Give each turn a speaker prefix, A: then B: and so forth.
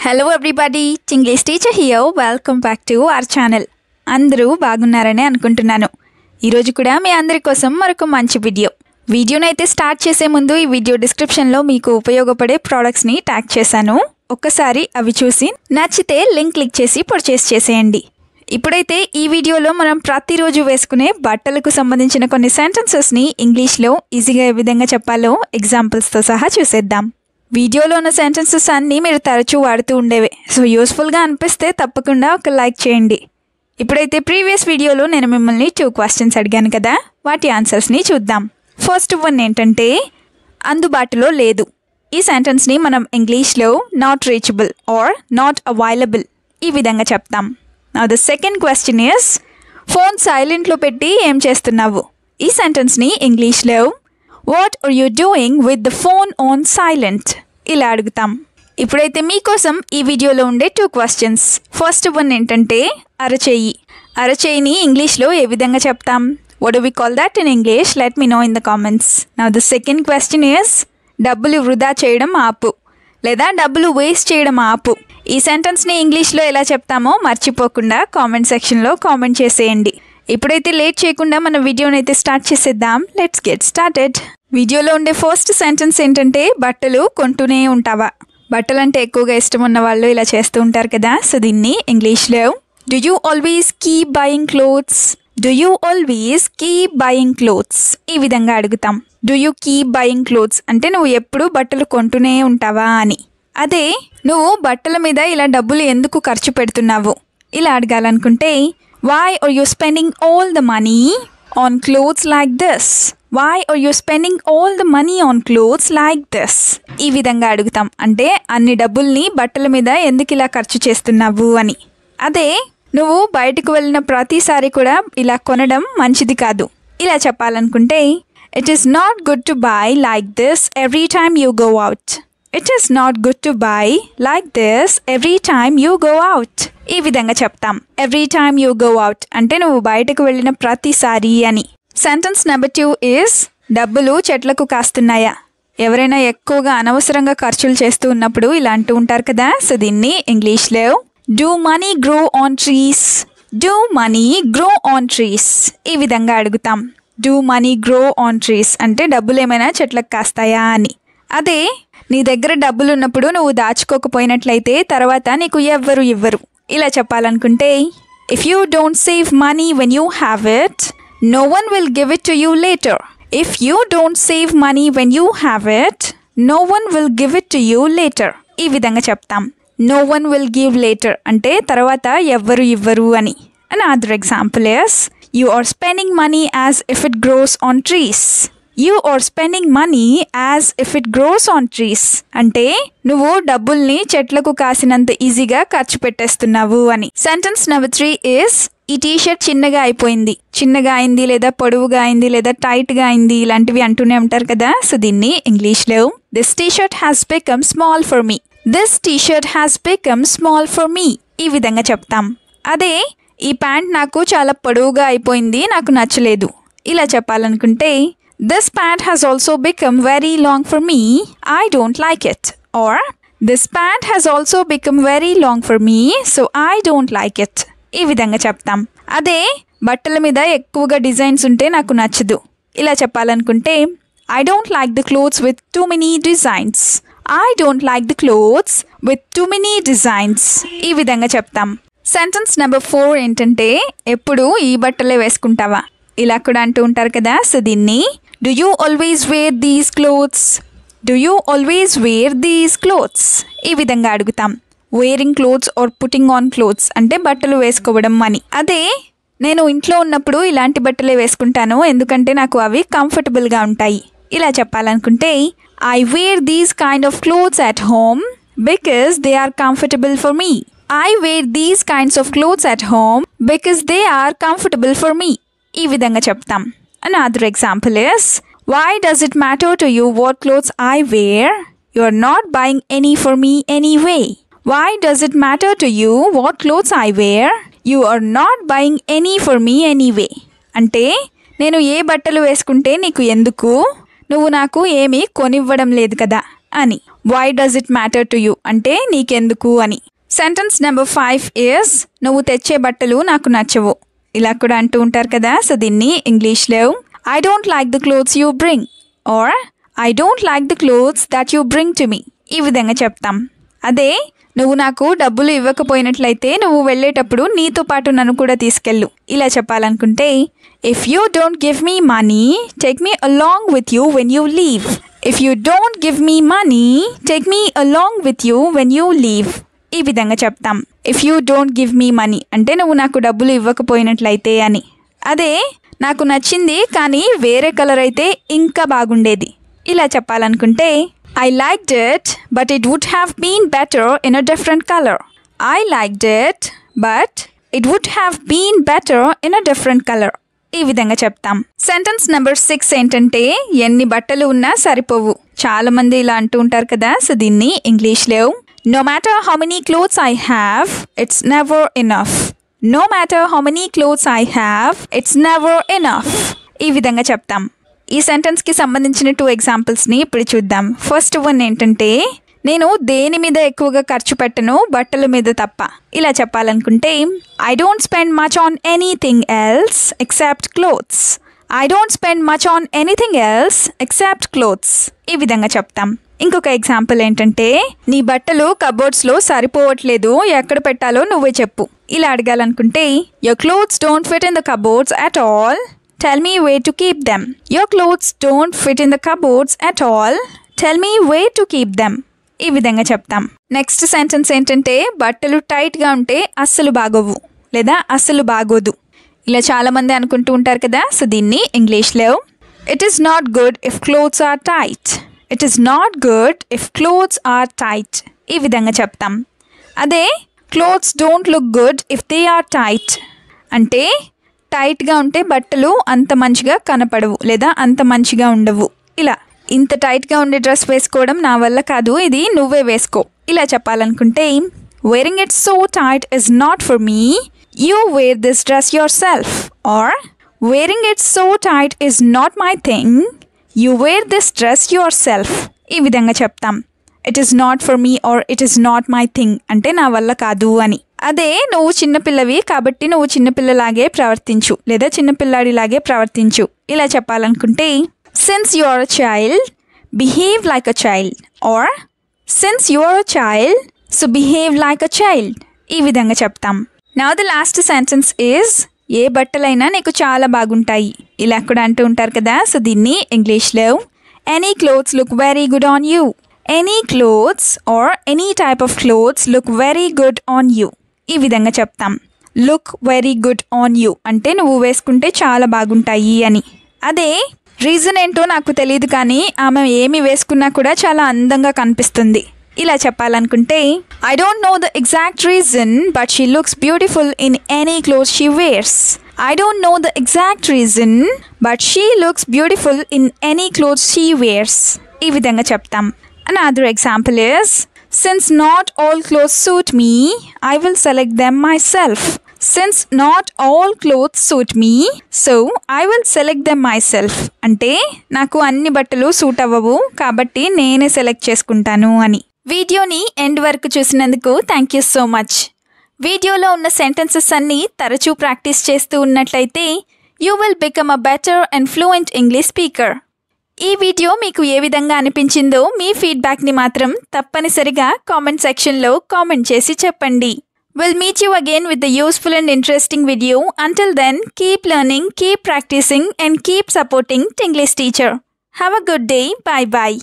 A: Hello everybody, English teacher here. Welcome back to our channel. అందరూ బాగున్నారని అనుకుంటున్నాను. ఈరోజు కూడా మీ అందరి కోసం మరొక మంచి వీడియోనైతే స్టార్ట్ చేసే ముందు ఈ వీడియో డిస్క్రిప్షన్లో మీకు ఉపయోగపడే ప్రోడక్ట్స్ని ట్యాగ్ చేశాను. ఒక్కసారి అవి చూసి నచ్చితే లింక్ క్లిక్ చేసి పర్చేస్ చేసేయండి. ఇప్పుడైతే ఈ వీడియోలో మనం ప్రతిరోజు వేసుకునే బట్టలకు సంబంధించిన కొన్ని సెంటెన్సెస్ని ఇంగ్లీష్లో ఈజీగా ఏ విధంగా చెప్పాలో ఎగ్జాంపుల్స్తో సహా చూసేద్దాం. వీడియోలో ఉన్న సెంటెన్సెస్ అన్నీ మీరు తరచూ వాడుతూ ఉండేవే. సో యూస్ఫుల్గా అనిపిస్తే తప్పకుండా ఒక లైక్ చేయండి. ఇప్పుడైతే ప్రీవియస్ వీడియోలో నేను మిమ్మల్ని 2 క్వశ్చన్స్ అడిగాను కదా, వాటి ఆన్సర్స్ని చూద్దాం. ఫస్ట్ వన్ ఏంటంటే అందుబాటులో లేదు. ఈ సెంటెన్స్ని మనం ఇంగ్లీష్లో not reachable or not available ఈ విధంగా చెప్తాం. Now the second question is phone సైలెంట్లో పెట్టి ఏం చేస్తున్నావు? ఈ సెంటెన్స్ని ఇంగ్లీష్లో what are you doing with the phone on silent ఇలా అడుగుతాం. ఇప్పుడైతే మీకోసం ఈ వీడియోలో ఉండే 2 క్వశ్చన్స్. ఫస్ట్ వన్ ఏంటంటే అరచేయి. అరచేయిని ఇంగ్లీష్లో ఏ విధంగా చెప్తాం? What do we call that in English? Let me know in the comments. Now the second question is డబ్బులు వృధా చేయడం ఆపు లేదా డబ్బులు వేస్ట్ చేయడం ఆపు. ఈ సెంటెన్స్ని ఇంగ్లీష్లో ఎలా చెప్తామో మర్చిపోకుండా కామెంట్ సెక్షన్లో కామెంట్ చేసేయండి. ఇప్పుడైతే లేట్ చేయకుండా మన వీడియోని అయితే స్టార్ట్ చేసేద్దాం. Let's get started. వీడియోలో ఉండే ఫస్ట్ సెంటెన్స్ ఏంటంటే బట్టలు కొంటూనే ఉంటావా? బట్టలు అంటే ఎక్కువగా ఇష్టం ఉన్న వాళ్ళు ఇలా చేస్తూ ఉంటారు కదా. సో దీన్ని ఇంగ్లీష్లో do you always keep buying clothes? Do you always keep buying clothes ఈ విధంగా అడుగుతాం. Do you keep buying clothes అంటే నువ్వు ఎప్పుడు బట్టలు కొంటూనే ఉంటావా అని. అదే నువ్వు బట్టల మీద ఇలా డబ్బులు ఎందుకు ఖర్చు పెడుతున్నావు ఇలా అడగాలనుకుంటే why are you spending all the money on clothes like this? Why are you spending all the money on clothes like this? ఈ విధంగా అడుగుతాం. అంటే అన్ని డబ్బుల్ని బట్టల మీద ఎందుకు ఇలా ఖర్చు చేస్తున్నావు అని. అదే నువ్వు బయటకు వెళ్ళిన ప్రతిసారి కూడా ఇలా కొనడం మంచిది కాదు ఇలా చెప్పాలనుకుంటే it is not good to buy like this every time you go out. It is not good to buy like this every time you go out. ఈ విధంగా చెప్తాం. Every time you go out అంటే నువ్వు బయటకు వెళ్ళిన ప్రతిసారి అని. Sentence number 2 is డబ్బులు చెట్లకు కాస్తున్నాయా? ఎవరైనా ఎక్కువగా అనవసరంగా ఖర్చులు చేస్తూ ఉన్నప్పుడు ఇలా అంటూ ఉంటారు కదా. సో దీన్ని ఇంగ్లీష్లో do money grow on trees? Do money grow on trees ఈ విధంగా అడుగుతాం. Do money grow on trees అంటే డబ్బులు ఏమైనా చెట్లకు కాస్తాయా అని. అదే నీ దగ్గర డబ్బులు ఉన్నప్పుడు నువ్వు దాచుకోకపోయినట్లయితే తర్వాత నీకు ఎవ్వరు ఇవ్వరు ఇలా చెప్పాలనుకుంటే if you don't save money when you have it no one will give it to you later. If you don't save money when you have it no one will give it to you later ఈ విధంగా చెప్తాం. No one will give later అంటే తర్వాత ఎవ్వరు ఇవ్వరు అని. Another example is you are spending money as if it grows on trees. You are spending money as if it grows on trees. అంటే నువ్వు డబ్బుల్ని చెట్లకు కాసినంత ఈజీగా ఖర్చు పెట్టేస్తున్నావు అని. సెంటెన్స్ నెంబర్ 3 is ఈ టీషర్ట్ చిన్నగా అయిపోయింది. చిన్నగా అయింది లేదా పొడవుగా అయింది లేదా టైట్గా అయింది ఇలాంటివి అంటూనే ఉంటారు కదా. సో దీన్ని ఇంగ్లీష్లో this T-shirt has become small for me. This T-shirt has become small for me ఈ విధంగా చెప్తాం. అదే ఈ ప్యాంట్ నాకు చాలా పొడవుగా అయిపోయింది, నాకు నచ్చలేదు ఇలా చెప్పాలనుకుంటే this pant has also become very long for me. I don't like it. Or this pant has also become very long for me, so I don't like it. ఈ విధంగా చెప్తాం. అదే బట్టల మీద ఎక్కువగా డిజైన్స్ ఉంటే నాకు నచ్చదు ఇలా చెప్పాలనుకుంటే I don't like the clothes with too many designs. I don't like the clothes with too many designs. ఈ విధంగా చెప్తాం. సెంటెన్స్ నెంబర్ 4 ఏంటంటే ఎప్పుడు ఈ బట్టలే వేసుకుంటావా ఇలా కూడా అంటూ ఉంటారు కదా. సో దీన్ని do you always wear these clothes? Do you always wear these clothes? ఈ విధంగా అడుగుతాం. Wearing clothes or putting on clothes అంటే బట్టలు వేసుకోవడం అని. అదే నేను ఇంట్లో ఉన్నప్పుడు ఇలాంటి బట్టలే వేసుకుంటాను ఎందుకంటే నాకు అవి కంఫర్టబుల్గా ఉంటాయి ఇలా చెప్పాలనుకుంటే I wear these kind of clothes at home because they are comfortable for me. I wear these kinds of clothes at home because they are comfortable for me ఈ విధంగా చెప్తాం. Another example is why does it matter to you what clothes I wear? You are not buying any for me anyway. Why does it matter to you what clothes I wear? You are not buying any for me anyway. అంటే నేను ఏ బట్టలు వేసుకుంటే నీకు ఎందుకు, నువ్వు నాకు ఏమీ కొనివ్వడం లేదు కదా అని. Why does it matter to you అంటే నీకెందుకు అని. సెంటెన్స్ నెంబర్ 5 ఈజ్ నువ్వు తెచ్చే బట్టలు నాకు నచ్చవు. ఇలా కూడా అంటూ ఉంటారు కదా. సో దీన్ని ఇంగ్లీష్లో I don't like the clothes you bring or I don't like the clothes that you bring to me ఈ విధంగా చెప్తాం. అదే నువ్వు నాకు డబ్బులు ఇవ్వకపోయినట్లయితే నువ్వు వెళ్ళేటప్పుడు నీతో పాటు నన్ను కూడా తీసుకెళ్ళు. ఇలా చెప్పాలనుకుంటే if you don't give me money take me along with you when you leave. If you don't give me money take me along with you when you leave ఈ విధంగా చెప్తాం. If you don't give me money అంటే నువ్వు నాకు డబ్బులు ఇవ్వకపోయినట్లయితే అని. అదే నాకు నచ్చింది కానీ వేరే కలర్ అయితే ఇంకా బాగుండేది. ఇలా చెప్పాలనుకుంటే I liked it, but it would have been better in a different color. I liked it, but it would have been better in a different color. ఈ విధంగా చెప్తాం. సెంటెన్స్ నెంబర్ 6 ఏంటంటే ఎన్ని బట్టలు ఉన్నా సరిపోవు. చాలా మంది ఇలా అంటూ ఉంటారు కదా. సో దీన్ని ఇంగ్లీష్లో no matter how many clothes I have, it's never enough. No matter how many clothes I have, it's never enough. ఈ విధంగా చెప్తాం. ఈ సెంటెన్స్కి సంబంధించిన 2 ఎగ్జాంపుల్స్ని ఇప్పుడు చూద్దాం. ఫస్ట్ వన్ ఏంటంటే నేను దేని మీద ఎక్కువగా ఖర్చు పెట్టను బట్టల మీద తప్ప. ఇలా చెప్పాలనుకుంటే I don't spend much on anything else except clothes. I don't spend much on anything else except clothes ఈ విధంగా చెప్తాం. ఇంకొక ఎగ్జాంపుల్ ఏంటంటే నీ బట్టలు కబోర్డ్స్లో సరిపోవట్లేదు ఎక్కడ పెట్టాలో నువ్వే చెప్పు. ఇలా అడగాలనుకుంటే your clothes don't fit in the cupboards at all. Tell me where to keep them. Your clothes don't fit in the cupboards at all. Tell me where to keep them. ఈ విధంగా చెప్తాం. నెక్స్ట్ సెంటెన్స్ ఏంటంటే బట్టలు టైట్గా ఉంటే అస్సలు బాగోవు లేదా అస్సలు బాగోదు. ఇలా చాలామంది అనుకుంటూ ఉంటారు కదా. సో దీన్ని ఇంగ్లీష్లో it is not good if clothes are tight. It is not good if clothes are tight ఈ విధంగా చెప్తాం. అదే clothes don't look good if they are tight అంటే టైట్గా ఉంటే బట్టలు అంత మంచిగా కనపడవు లేదా అంత మంచిగా ఉండవు. ఇలా ఇంత టైట్గా ఉండే డ్రెస్ వేసుకోవడం నా వల్ల కాదు, ఇది నువ్వే వేసుకో. ఇలా చెప్పాలనుకుంటే wearing it so tight is not for me. You wear this dress yourself. Or wearing it so tight is not my thing. You wear this dress yourself ఈ విధంగా చెప్తాం. It is not for me or it is not my thing అంటే నా వల్ల కాదు అని. అదే నువ్వు చిన్నపిల్లవి కాబట్టి నువ్వు చిన్నపిల్లలాగే ప్రవర్తించు లేదా చిన్నపిల్లాడిలాగే ప్రవర్తించు. ఇలా చెప్పాలనుకుంటే since you are a child behave like a child. Or since you are a child so behave like a child ఈ విధంగా చెప్తాం. Now the last sentence is ఏ బట్టలైనా నీకు చాలా బాగుంటాయి. ఇలా కూడా అంటూ ఉంటారు కదా. సో దీన్ని ఇంగ్లీష్లో any clothes look very good on you. Any clothes or any type of clothes look very good on you ఈ విధంగా చెప్తాం. Look very good on you అంటే నువ్వు వేసుకుంటే చాలా బాగుంటాయి అని. అదే రీజన్ ఏంటో నాకు తెలియదు కానీ ఆమె ఏమి వేసుకున్నా కూడా చాలా అందంగా కనిపిస్తుంది. ఇలా చెప్పాలనుకుంటే I don't know the exact reason but she looks beautiful in any clothes she wears. I don't know the exact reason but she looks beautiful in any clothes she wears ఈ విధంగా చెప్తాం. Another example is since not all clothes suit me I will select them myself. Since not all clothes suit me so I will select them myself అంటే నాకు అన్ని బట్టలు suit అవ్వవు కాబట్టి నేనే సెలెక్ట్ చేసుకుంటాను అని. వీడియోని ఎండ్ వరకు చూసినందుకు థ్యాంక్ యూ సో మచ్. వీడియోలో ఉన్న సెంటెన్సెస్ అన్నీ తరచూ ప్రాక్టీస్ చేస్తూ ఉన్నట్లయితే you will become a better and fluent English speaker. ఈ వీడియో మీకు ఏ విధంగా అనిపించిందో మీ ఫీడ్బ్యాక్ని మాత్రం తప్పనిసరిగా కామెంట్ సెక్షన్లో కామెంట్ చేసి చెప్పండి. We'll meet you again with the useful and interesting video. Until then, keep learning, keep practicing and keep supporting Tinglish Teacher. Have a good day. Bye-bye.